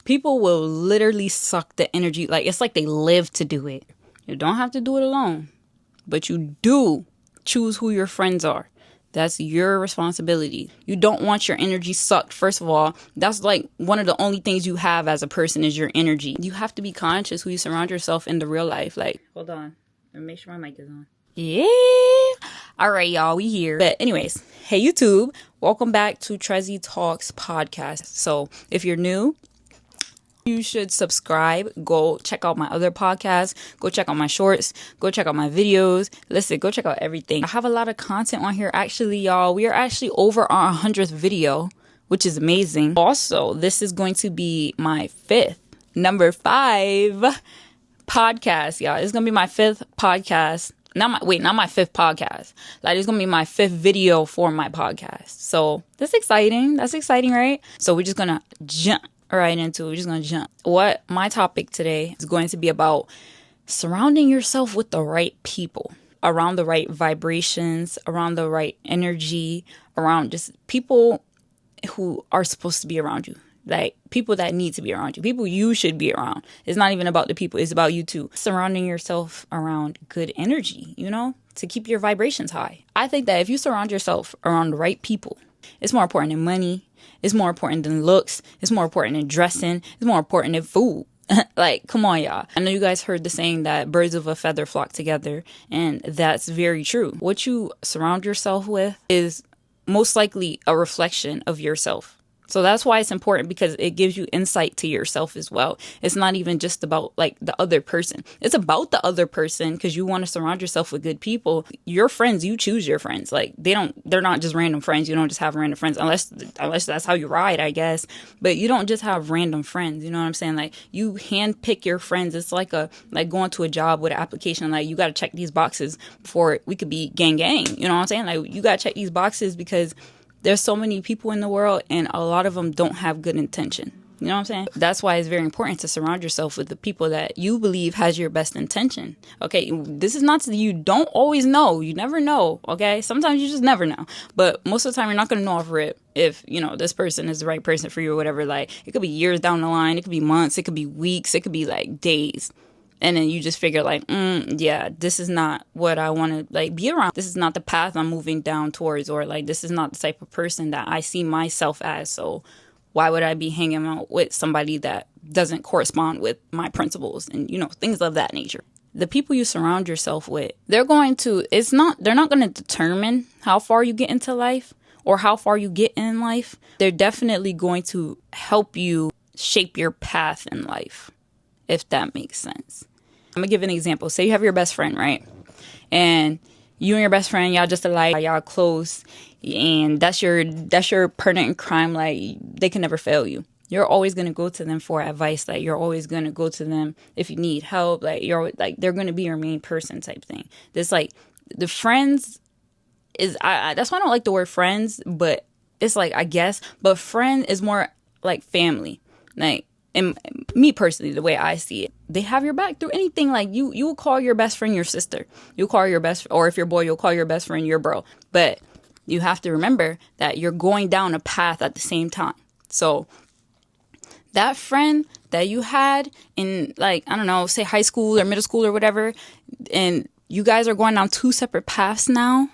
People will literally suck the energy. Like, it's like they live to do it. You don't have to do it alone, but you do choose who your friends are. That's your responsibility. You don't want your energy sucked. First of all, that's like one of the only things you have as a person is your energy. You have to be conscious who you surround yourself in the real life. Like, hold on. Let me make sure my mic is on. Yeah. All right, y'all, we here. But anyways, hey, YouTube. Welcome back to TREZIE Talks podcast. So if you're new, you should subscribe. Go check out my other podcasts. Go check out my shorts. Go check out my videos. Listen, go check out everything. I have a lot of content on here. Actually, y'all, we are actually over our 100th video, which is amazing. Also, this is going to be my number 5 podcast, y'all. It's going to be my 5th podcast. Not my 5th podcast. Like, it's going to be my 5th video for my podcast. So that's exciting. That's exciting, right? So we're just going to jump right into it. We're just going to jump. What my topic today is going to be about surrounding yourself with the right people, around the right vibrations, around the right energy, around just people who are supposed to be around you. Like, people that need to be around you, people you should be around. It's not even about the people, it's about you too. Surrounding yourself around good energy, to keep your vibrations high. I think that if you surround yourself around the right people, it's more important than money. It's more important than looks. It's more important than dressing. It's more important than food. Like, come on, y'all. I know you guys heard the saying that birds of a feather flock together, and that's very true. What you surround yourself with is most likely a reflection of yourself. So that's why it's important, because it gives you insight to yourself as well. It's not even just about like the other person. It's about the other person, because you want to surround yourself with good people. Your friends, you choose your friends. Like, they're not just random friends. You don't just have random friends unless that's how you ride, I guess. But you don't just have random friends. You know what I'm saying? Like, you handpick your friends. It's like going to a job with an application. Like, you got to check these boxes before we could be gang. You know what I'm saying? Like, you got to check these boxes because there's so many people in the world, and a lot of them don't have good intention. You know what I'm saying? That's why it's very important to surround yourself with the people that you believe has your best intention. Okay, this is not you don't always know. You never know, okay? Sometimes you just never know. But most of the time, you're not going to know off rip if, this person is the right person for you or whatever. Like, it could be years down the line. It could be months. It could be weeks. It could be, like, days. And then you just figure like, yeah, this is not what I want to be around. This is not the path I'm moving down towards, or like, this is not the type of person that I see myself as. So why would I be hanging out with somebody that doesn't correspond with my principles and, things of that nature? The people you surround yourself with, they're not going to determine how far you get into life or how far you get in life. They're definitely going to help you shape your path in life, if that makes sense. I'm gonna give an example. Say you have your best friend, right? And you and your best friend, y'all just alike, y'all close, and that's your partner in crime. Like, they can never fail you. You're always gonna go to them for advice. Like, you're always gonna go to them if you need help. Like, they're gonna be your main person type thing. This like the friends is that's why I don't like the word friends, but it's like, I guess, but friend is more like family. Like, and me personally, the way I see it, they have your back through anything. Like, you will call your best friend your sister. You'll call your best, or if you're a boy, you'll call your best friend your bro. But you have to remember that you're going down a path at the same time. So that friend that you had in, like, I don't know, say high school or middle school or whatever, and you guys are going down 2 separate paths now,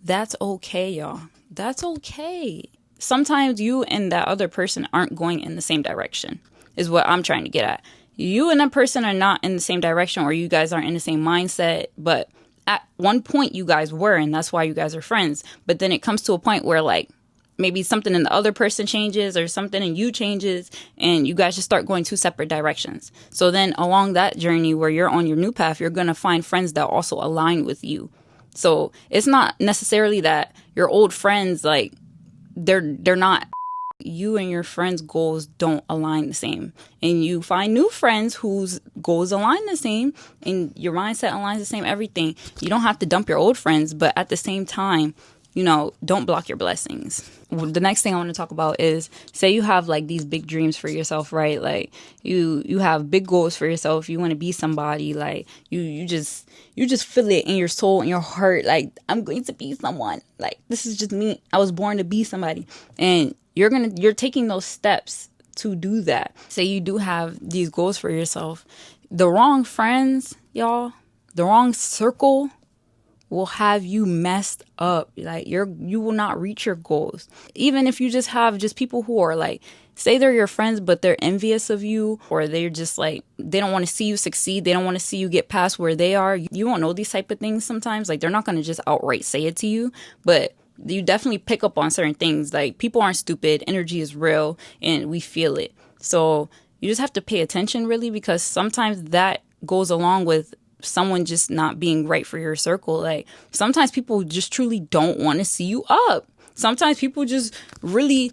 that's okay, y'all. That's okay. Sometimes you and that other person aren't going in the same direction, is what I'm trying to get at. You and that person are not in the same direction, or you guys aren't in the same mindset, but at one point you guys were, and that's why you guys are friends. But then it comes to a point where, like, maybe something in the other person changes or something in you changes, and you guys just start going 2 separate directions. So then along that journey where you're on your new path, you're going to find friends that also align with you. So it's not necessarily that your old friends, like, they're not. You and your friends' goals don't align the same, and you find new friends whose goals align the same, and your mindset aligns the same, everything. You don't have to dump your old friends, but at the same time, don't block your blessings. The next thing I want to talk about is, say you have like these big dreams for yourself, right? Like, you have big goals for yourself. You want to be somebody. Like, you just feel it in your soul, in your heart. Like, I'm going to be someone. Like, this is just me. I was born to be somebody. And you're taking those steps to do that. Say you do have these goals for yourself. The wrong friends, y'all, the wrong circle will have you messed up. Like you will not reach your goals. Even if you just have just people who are like, say they're your friends, but they're envious of you, or they're just like, they don't want to see you succeed. They don't want to see you get past where they are. You won't know these type of things sometimes. Like they're not going to just outright say it to you, but you definitely pick up on certain things. Like people aren't stupid. Energy is real and we feel it. So you just have to pay attention really, because sometimes that goes along with someone just not being right for your circle. Like sometimes people just truly don't want to see you up. Sometimes people just really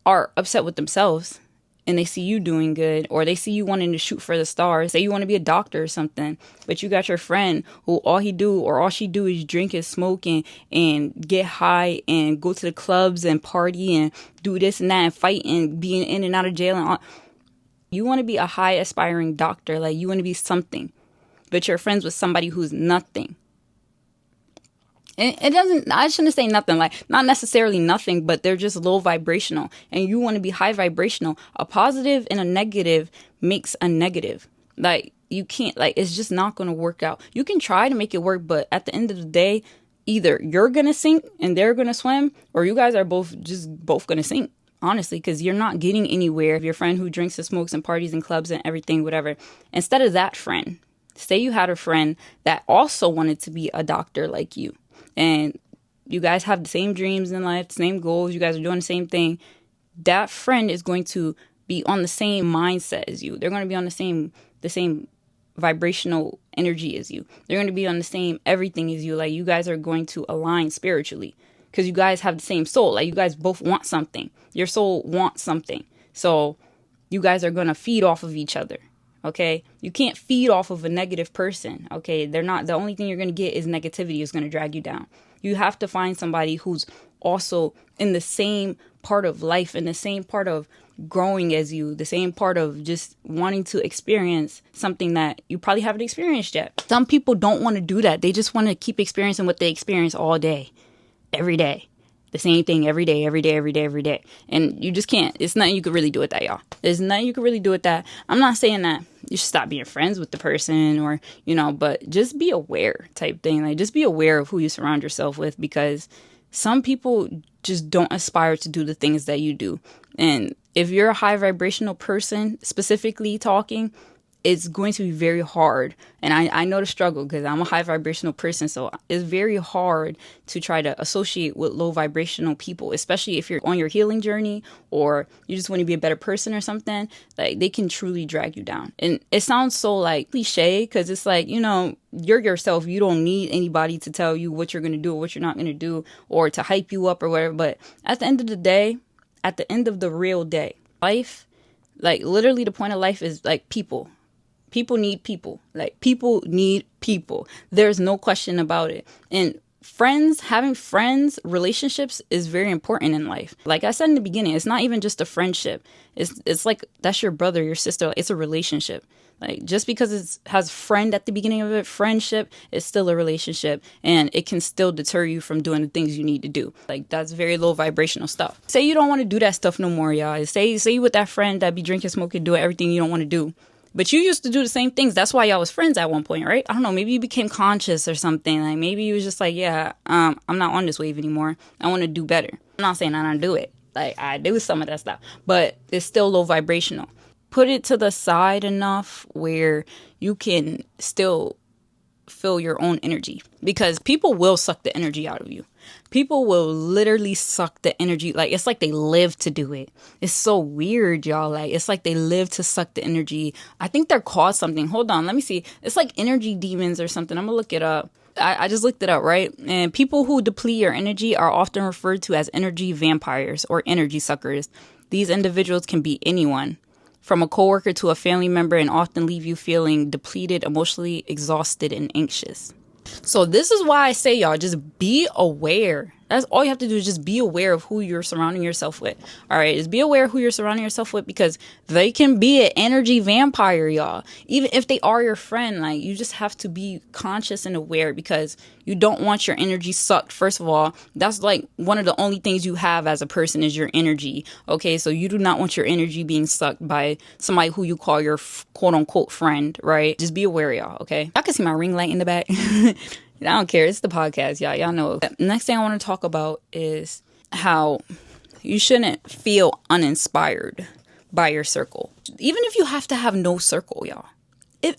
are upset with themselves and they see you doing good, or they see you wanting to shoot for the stars. Say you want to be a doctor or something, but you got your friend who all he do or all she do is drink and smoke and get high and go to the clubs and party and do this and that and fight and being in and out of jail and all. You want to be a high aspiring doctor. Like you want to be something, but you're friends with somebody who's nothing. And it doesn't, I shouldn't say nothing, like not necessarily nothing, but they're just low vibrational and you want to be high vibrational. A positive and a negative makes a negative. Like you can't, like, it's just not going to work out. You can try to make it work, but at the end of the day, either you're going to sink and they're going to swim, or you guys are both going to sink. Honestly, because you're not getting anywhere. Your friend who drinks and smokes and parties and clubs and everything, whatever. Instead of that friend, say you had a friend that also wanted to be a doctor like you. And you guys have the same dreams in life, the same goals. You guys are doing the same thing. That friend is going to be on the same mindset as you. They're going to be on the same vibrational energy as you. They're going to be on the same everything as you. Like you guys are going to align spiritually because you guys have the same soul. Like you guys both want something. Your soul wants something. So you guys are going to feed off of each other. Okay, you can't feed off of a negative person. Okay, they're not, the only thing you're going to get is negativity is going to drag you down. You have to find somebody who's also in the same part of life, in the same part of growing as you, the same part of just wanting to experience something that you probably haven't experienced yet. Some people don't want to do that. They just want to keep experiencing what they experience all day, every day. The same thing every day, every day, every day, every day. And you just can't. It's nothing you could really do with that, y'all. There's nothing you could really do with that. I'm not saying that you should stop being friends with the person or, but just be aware type thing. Like, just be aware of who you surround yourself with, because some people just don't aspire to do the things that you do. And if you're a high vibrational person, specifically talking, it's going to be very hard. And I know the struggle because I'm a high vibrational person. So it's very hard to try to associate with low vibrational people, especially if you're on your healing journey or you just want to be a better person or something. Like, they can truly drag you down. And it sounds so like cliche because it's like, you're yourself. You don't need anybody to tell you what you're going to do or what you're not going to do or to hype you up or whatever. But at the end of the day, at the end of the real day, life, like literally the point of life is like people. People need people. Like, people need people. There's no question about it. And having friends, relationships is very important in life. Like I said in the beginning, it's not even just a friendship. It's like, that's your brother, your sister. It's a relationship. Like, just because it has friend at the beginning of it, friendship is still a relationship, and it can still deter you from doing the things you need to do. Like, that's very low vibrational stuff. Say you don't want to do that stuff no more, y'all. Say you with that friend that be drinking, smoking, doing everything you don't want to do. But you used to do the same things. That's why y'all was friends at one point, right? I don't know. Maybe you became conscious or something. Like, maybe you was just like, yeah, I'm not on this wave anymore. I want to do better. I'm not saying I don't do it. Like, I do some of that stuff. But it's still low vibrational. Put it to the side enough where you can still feel your own energy. Because people will suck the energy out of you. People will literally suck the energy. Like, it's like they live to do it. It's so weird, y'all. Like, it's like they live to suck the energy. I think they're called something. Hold on, let me see. It's like energy demons or something. I'm gonna look it up. I just looked it up, right? And people who deplete your energy are often referred to as energy vampires or energy suckers. These individuals can be anyone, from a coworker to a family member, and often leave you feeling depleted, emotionally exhausted, and anxious. So this is why I say, y'all, just be aware. That's all you have to do, is just be aware of who you're surrounding yourself with. All right, just be aware of who you're surrounding yourself with, because they can be an energy vampire, y'all. Even if they are your friend, like, you just have to be conscious and aware, because you don't want your energy sucked. First of all, that's like one of the only things you have as a person is your energy. Okay, so you do not want your energy being sucked by somebody who you call your quote unquote friend, right? Just be aware, y'all. Okay, y'all can see my ring light in the back. I don't care. It's the podcast, y'all. Y'all know. Next thing I want to talk about is how you shouldn't feel uninspired by your circle. Even if you have to have no circle, y'all.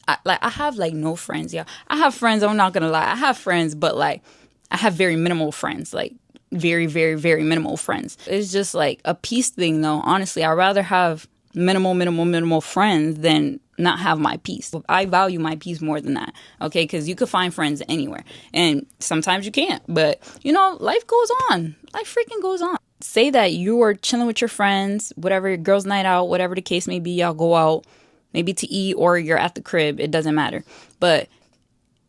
I have like no friends, y'all. I have friends. I'm not gonna lie. I have friends, but like I have very minimal friends. Like very, very, very minimal friends. It's just like a peace thing, though. Honestly, I'd rather have minimal friends than not have my peace. I value my peace more than that, okay? Because you could find friends anywhere, and sometimes you can't. But, you know, life goes on. Life freaking goes on. Say that you are chilling with your friends, whatever, girls' night out, whatever the case may be, y'all go out, maybe to eat, or you're at the crib. It doesn't matter. But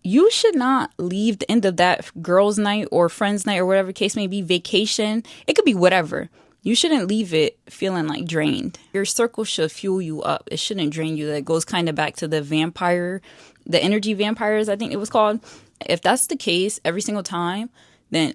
you should not leave the end of that girls' night or friends' night or whatever the case may be, vacation. It could be whatever. You shouldn't leave it feeling like drained. Your circle should fuel you up. It shouldn't drain you. That goes kind of back to the the energy vampires, I think it was called. If that's the case every single time, then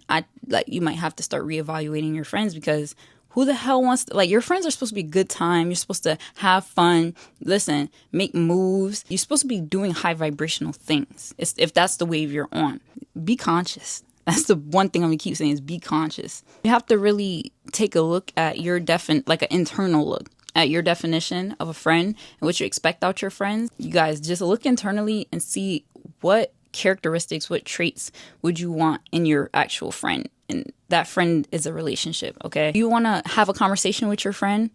you might have to start reevaluating your friends, because who the hell wants to, like, your friends are supposed to be a good time. You're supposed to have fun. Listen, make moves. You're supposed to be doing high vibrational things. If that's the wave you're on, be conscious. That's the one thing I'm going to keep saying, is be conscious. You have to really take a look at your like an internal look at your definition of a friend and what you expect out your friends. You guys just look internally and see what characteristics, what traits would you want in your actual friend. And that friend is a relationship, okay? You want to have a conversation with your friend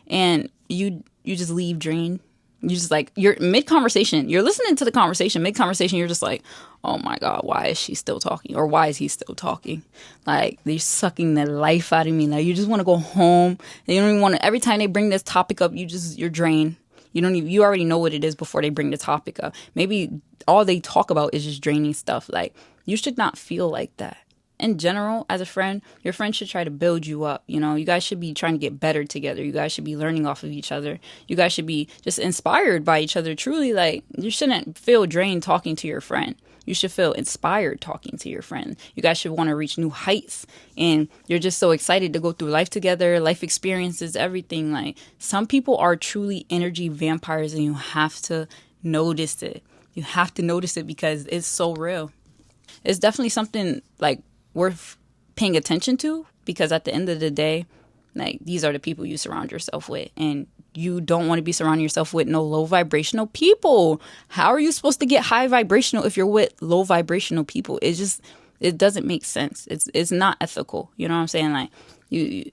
and you just leave drained. You just like, you're mid-conversation, you're listening to the conversation, mid-conversation, you're just like, oh my God, why is she still talking? Or why is he still talking? Like, they're sucking the life out of me. Like, you just want to go home. They don't even want to, every time they bring this topic up, you're drained. You already know what it is before they bring the topic up. Maybe all they talk about is just draining stuff. Like, you should not feel like that. In general, as a friend, your friend should try to build you up. You know, you guys should be trying to get better together. You guys should be learning off of each other. You guys should be just inspired by each other. Truly, like, you shouldn't feel drained talking to your friend. You should feel inspired talking to your friend. You guys should want to reach new heights. And you're just so excited to go through life together, life experiences, everything. Like, some people are truly energy vampires, and you have to notice it. You have to notice it, because it's so real. It's definitely something, like, worth paying attention to, because at the end of the day, like, these are the people you surround yourself with, and you don't want to be surrounding yourself with no low vibrational people. How are you supposed to get high vibrational if you're with low vibrational people? It doesn't make sense. It's not ethical. You know what I'm saying? Like, you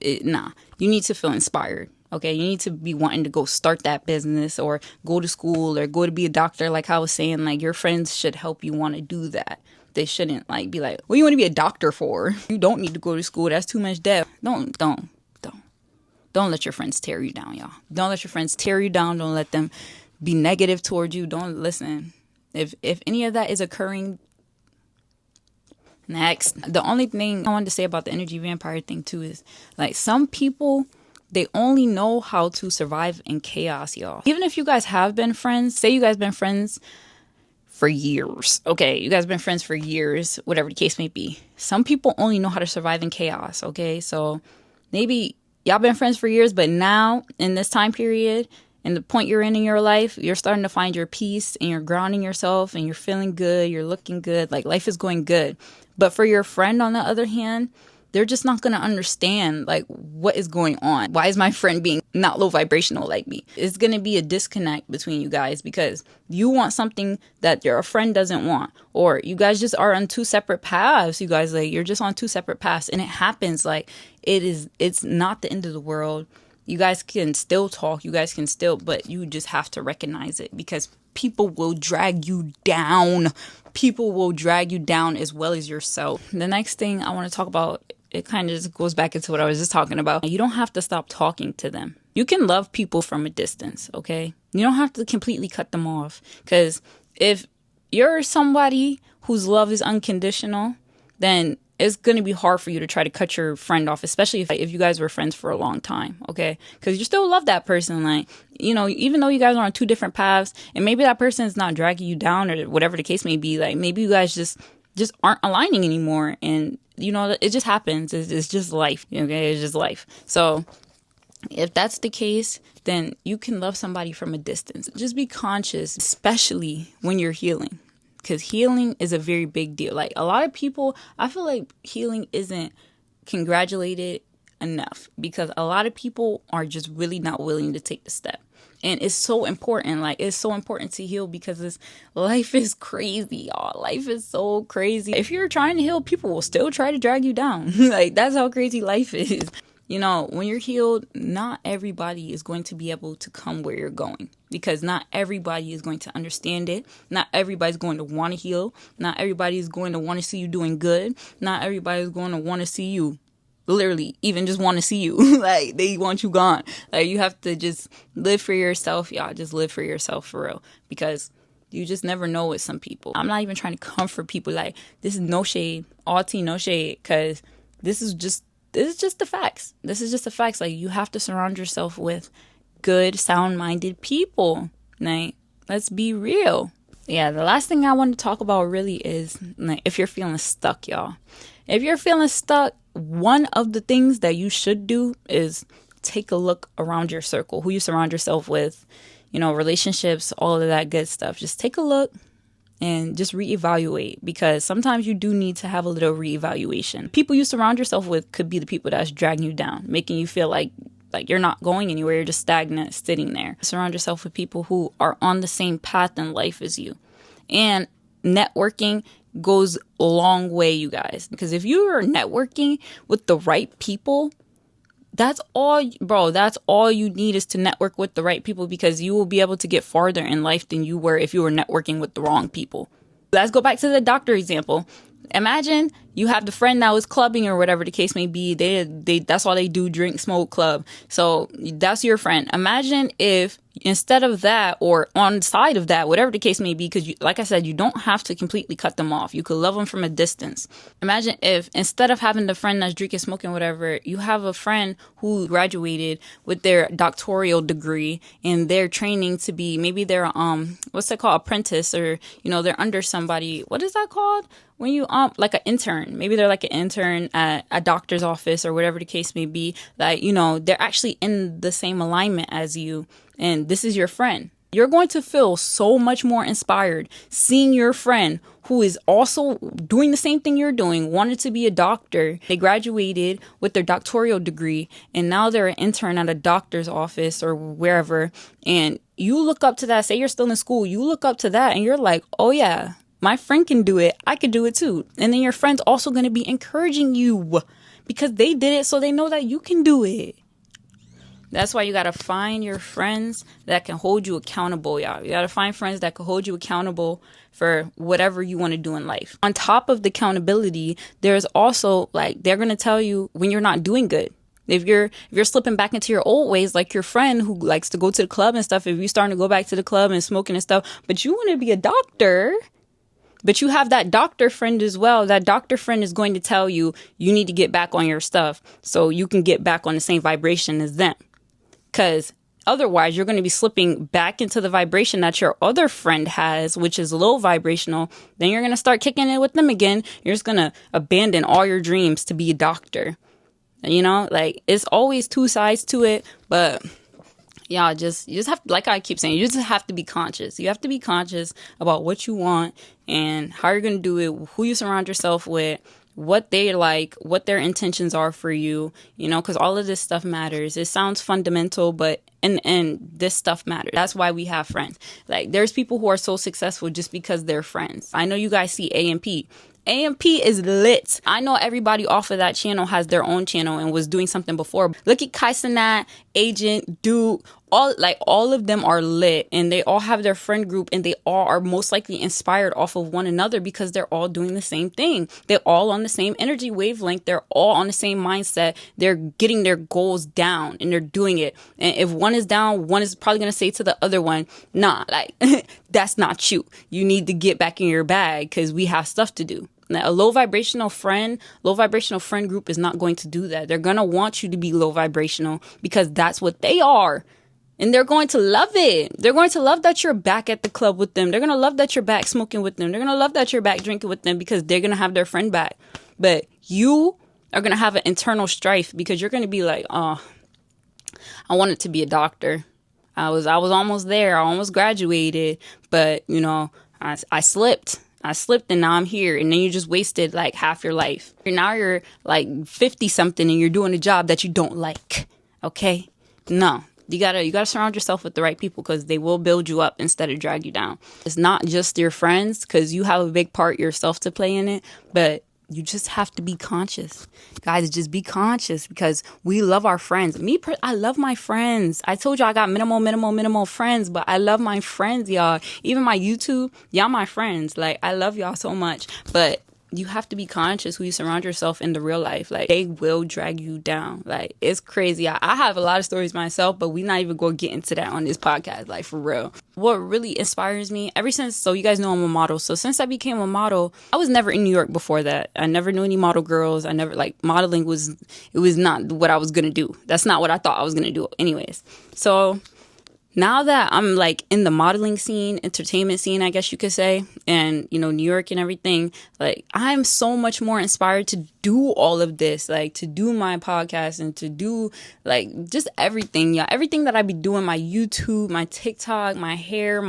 need to feel inspired. Okay, you need to be wanting to go start that business or go to school or go to be a doctor. Like I was saying, like, your friends should help you want to do that. They shouldn't like be like, what do you want to be a doctor for? You don't need to go to school. That's too much debt. Don't let your friends tear you down, y'all. Don't let your friends tear you down. Don't let them be negative towards you. Don't listen. If any of that is occurring, next. The only thing I wanted to say about the energy vampire thing too is, like, some people, they only know how to survive in chaos, y'all. Even if you guys have been friends, say you guys been friends for years. Okay, you guys been friends for years, whatever the case may be. Some people only know how to survive in chaos, okay? So maybe y'all been friends for years, but now in this time period and the point you're in your life, you're starting to find your peace and you're grounding yourself and you're feeling good, you're looking good, like life is going good. But for your friend, on the other hand, they're just not going to understand, like, what is going on. Why is my friend being not low vibrational like me? It's going to be a disconnect between you guys because you want something that your friend doesn't want. Or you guys just are on two separate paths. You guys, like, you're just on two separate paths. And it happens, like, it's not the end of the world. You guys can still talk. You guys can still, but you just have to recognize it because people will drag you down. People will drag you down as well as yourself. The next thing I want to talk about, it kind of just goes back into what I was just talking about. You don't have to stop talking to them. You can love people from a distance, okay? You don't have to completely cut them off. Because if you're somebody whose love is unconditional, then it's going to be hard for you to try to cut your friend off, especially if you guys were friends for a long time, okay? Because you still love that person. Like, you know, even though you guys are on two different paths, and maybe that person is not dragging you down or whatever the case may be, like maybe you guys just aren't aligning anymore. And, you know, it just happens. It's just life, okay? It's just life. So if that's the case, then you can love somebody from a distance. Just be conscious, especially when you're healing. Because healing is a very big deal. Like a lot of people, I feel like healing isn't congratulated enough because a lot of people are just really not willing to take the step. And it's so important. Like it's so important to heal because life is crazy, y'all. Life is so crazy. If you're trying to heal, people will still try to drag you down. Like that's how crazy life is. You know, when you're healed, not everybody is going to be able to come where you're going because not everybody is going to understand it. Not everybody's going to want to heal. Not everybody is going to want to see you doing good. Not everybody is going to want to see you, literally, even just want to see you. Like, they want you gone. Like, you have to just live for yourself, y'all. Just live for yourself for real because you just never know with some people. I'm not even trying to comfort people. Like, this is no shade. All tea, no shade because this is just the facts. This is just the facts. Like, you have to surround yourself with good, sound-minded people. Like, let's be real. Yeah, the last thing I want to talk about really is like, if you're feeling stuck, y'all. If you're feeling stuck, one of the things that you should do is take a look around your circle, who you surround yourself with, you know, relationships, all of that good stuff. Just take a look and just reevaluate because sometimes you do need to have a little reevaluation. People you surround yourself with could be the people that's dragging you down, making you feel like you're not going anywhere, you're just stagnant, sitting there. Surround yourself with people who are on the same path in life as you. And networking goes a long way, you guys, because if you are networking with the right people, that's all, bro. That's all you need is to network with the right people because you will be able to get farther in life than you were if you were networking with the wrong people. Let's go back to the doctor example. Imagine you have the friend that was clubbing or whatever the case may be. They that's all they do, drink, smoke, club. So that's your friend. Imagine if instead of that or on the side of that, whatever the case may be, because like I said, you don't have to completely cut them off. You could love them from a distance. Imagine if instead of having the friend that's drinking, smoking, whatever, you have a friend who graduated with their doctoral degree and they're training to be, maybe they're, what's that called? Apprentice, or, you know, they're under somebody. What is that called? When you, like an intern, maybe they're like an intern at a doctor's office or whatever the case may be, like, you know, they're actually in the same alignment as you. And this is your friend. You're going to feel so much more inspired seeing your friend who is also doing the same thing you're doing, wanted to be a doctor. They graduated with their doctoral degree and now they're an intern at a doctor's office or wherever. And you look up to that, say you're still in school, you look up to that and you're like, oh yeah, my friend can do it. I could do it too. And then your friend's also going to be encouraging you because they did it, so they know that you can do it. That's why you got to find your friends that can hold you accountable, y'all. You got to find friends that can hold you accountable for whatever you want to do in life. On top of the accountability, there's also like they're going to tell you when you're not doing good. If you're slipping back into your old ways, like your friend who likes to go to the club and stuff, if you're starting to go back to the club and smoking and stuff, but you want to be a doctor, but you have that doctor friend as well. That doctor friend is going to tell you you need to get back on your stuff so you can get back on the same vibration as them. Because otherwise, you're going to be slipping back into the vibration that your other friend has, which is low vibrational. Then you're going to start kicking it with them again. You're just going to abandon all your dreams to be a doctor. You know, like it's always two sides to it. But yeah, you just have, like I keep saying, you just have to be conscious. You have to be conscious about what you want and how you're going to do it, who you surround yourself with, what they like, what their intentions are for you, you know, because all of this stuff matters. It sounds fundamental, but and this stuff matters. That's why we have friends. Like there's people who are so successful just because they're friends. I know you guys see AMP. AMP is lit. I know everybody off of that channel has their own channel and was doing something before. Look at Kaisenat, Agent, Duke, all of them are lit and they all have their friend group and they all are most likely inspired off of one another because they're all doing the same thing. They're all on the same energy wavelength. They're all on the same mindset. They're getting their goals down and they're doing it. And if one is down, one is probably going to say to the other one, nah, like that's not you. You need to get back in your bag because we have stuff to do. A low vibrational friend group is not going to do that. They're going to want you to be low vibrational because that's what they are. And they're going to love it. They're going to love that you're back at the club with them. They're going to love that you're back smoking with them. They're going to love that you're back drinking with them because they're going to have their friend back. But you are going to have an internal strife because you're going to be like, oh, I wanted to be a doctor. I was almost there. I almost graduated, but I slipped. And now I'm here. And then you just wasted like half your life. Now you're like 50 something and you're doing a job that you don't like. Okay? No. You gotta surround yourself with the right people because they will build you up instead of drag you down. It's not just your friends because you have a big part yourself to play in it, but you just have to be conscious. Guys, just be conscious because we love our friends. I love my friends. I told you I got minimal friends, but I love my friends, y'all. Even my YouTube, y'all my friends. Like, I love y'all so much. But you have to be conscious who you surround yourself in the real life. Like, they will drag you down. Like, it's crazy. I have a lot of stories myself, but we're not even going to get into that on this podcast, like, for real. What really inspires me, so you guys know I'm a model. So since I became a model, I was never in New York before that. I never knew any model girls. I never, modeling was not what I was going to do. That's not what I thought I was going to do anyways. So now that I'm like in the modeling scene, entertainment scene, I guess you could say, and New York and everything, like I'm so much more inspired to do all of this, like to do my podcast and to do like just everything, everything that I be doing, my YouTube, my TikTok, my hair,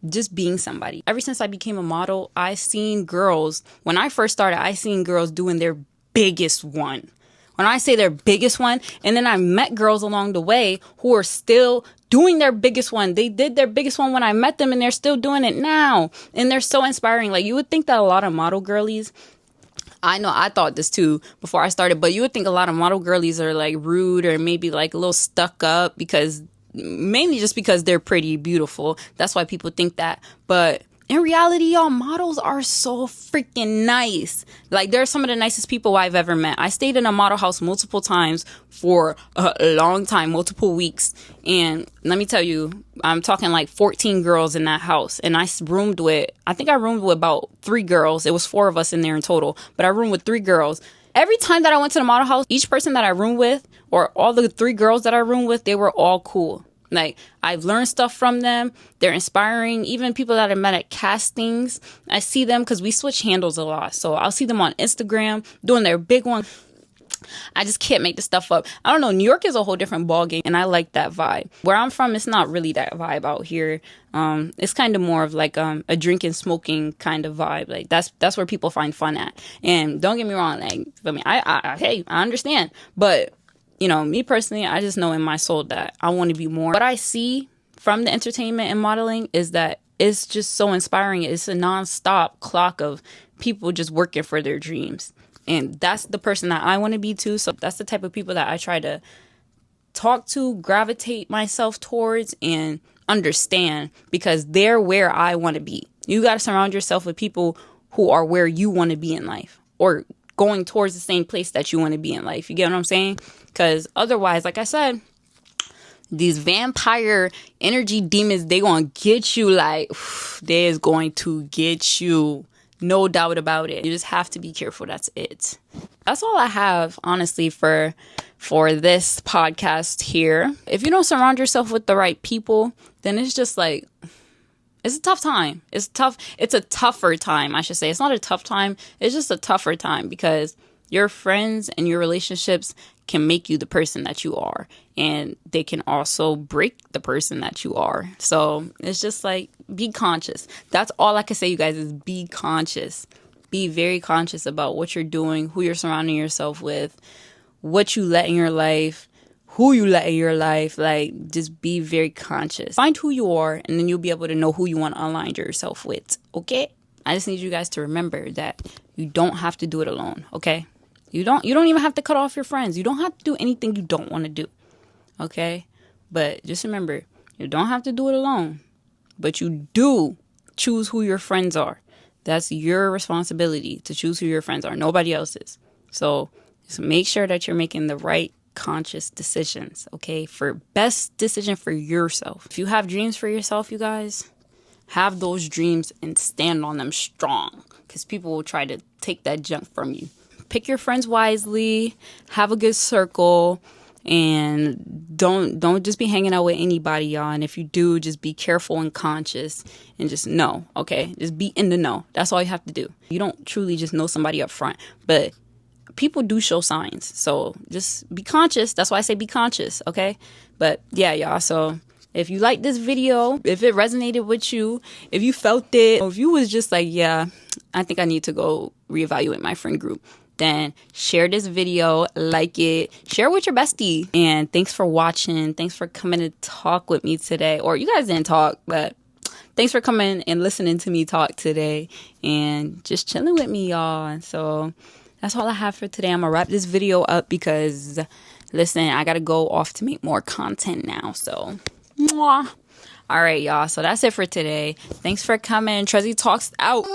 just being somebody. Ever since I became a model, when I first started, I seen girls doing their biggest one. When I say their biggest one, and then I met girls along the way who are still doing their biggest one. They did their biggest one when I met them and they're still doing it now. And they're so inspiring. Like, you would think that a lot of model girlies, I know I thought this too before I started, but you would think a lot of model girlies are like rude or maybe like a little stuck up mainly just because they're pretty, beautiful. That's why people think that. But in reality, y'all, models are so freaking nice. Like, they're some of the nicest people I've ever met. I stayed in a model house multiple times for a long time, multiple weeks. And let me tell you, I'm talking like 14 girls in that house. And I roomed with about 3 girls. It was 4 of us in there in total. But I roomed with 3 girls. Every time that I went to the model house, each person that I roomed with, or all the 3 girls that I roomed with, they were all cool. Like, I've learned stuff from them. They're inspiring. Even people that I met at castings, I see them because we switch handles a lot. So I'll see them on Instagram doing their big one. I just can't make this stuff up. I don't know. New York is a whole different ballgame, and I like that vibe. Where I'm from, it's not really that vibe out here. It's kind of more of like a drinking, smoking kind of vibe. Like, that's where people find fun at. And don't get me wrong. Like, I understand, but me personally, I just know in my soul that I want to be more. What I see from the entertainment and modeling is that it's just so inspiring. It's a nonstop clock of people just working for their dreams. And that's the person that I want to be too. So that's the type of people that I try to talk to, gravitate myself towards, and understand, because they're where I want to be. You got to surround yourself with people who are where you want to be in life, or going towards the same place that you want to be in life. You get what I'm saying? Because otherwise, like I said, these vampire energy demons, they gonna get you. Like, they is going to get you. No doubt about it. You just have to be careful. That's it. That's all I have, honestly, for this podcast here. If you don't surround yourself with the right people, then it's just like, it's a tough time. It's tough. It's a tougher time, I should say. It's not a tough time. It's just a tougher time, because your friends and your relationships can make you the person that you are, and they can also break the person that you are. So it's just like, be conscious. That's all I can say, you guys, is be conscious. Be very conscious about what you're doing, who you're surrounding yourself with, what you let in your life, who you let in your life. Like, just be very conscious. Find who you are, and then you'll be able to know who you want to align yourself with. Okay? I just need you guys to remember that you don't have to do it alone. Okay? You don't even have to cut off your friends. You don't have to do anything you don't want to do. Okay? But just remember, you don't have to do it alone. But you do choose who your friends are. That's your responsibility, to choose who your friends are. Nobody else's. So just make sure that you're making the right conscious decisions, okay? For best decision for yourself. If you have dreams for yourself, you guys, Have those dreams and stand on them strong, because people will try to take that junk from you. Pick your friends wisely, have a good circle, and don't just be hanging out with anybody, y'all. And if you do, just be careful and conscious and just know, okay? Just be in the know. That's all you have to do. You don't truly just know somebody up front, but people do show signs. So just be conscious. That's why I say be conscious, okay? But yeah, y'all, so if you like this video, if it resonated with you, if you felt it, or if you was just like, yeah, I think I need to go reevaluate my friend group, then share this video, like it, share with your bestie. And thanks for watching. Thanks for coming to talk with me today. Or you guys didn't talk, but thanks for coming and listening to me talk today and just chilling with me, y'all. And so that's all I have for today. I'm going to wrap this video up because, listen, I got to go off to make more content now. So, mwah. All right, y'all. So that's it for today. Thanks for coming. TREZIE Talks out.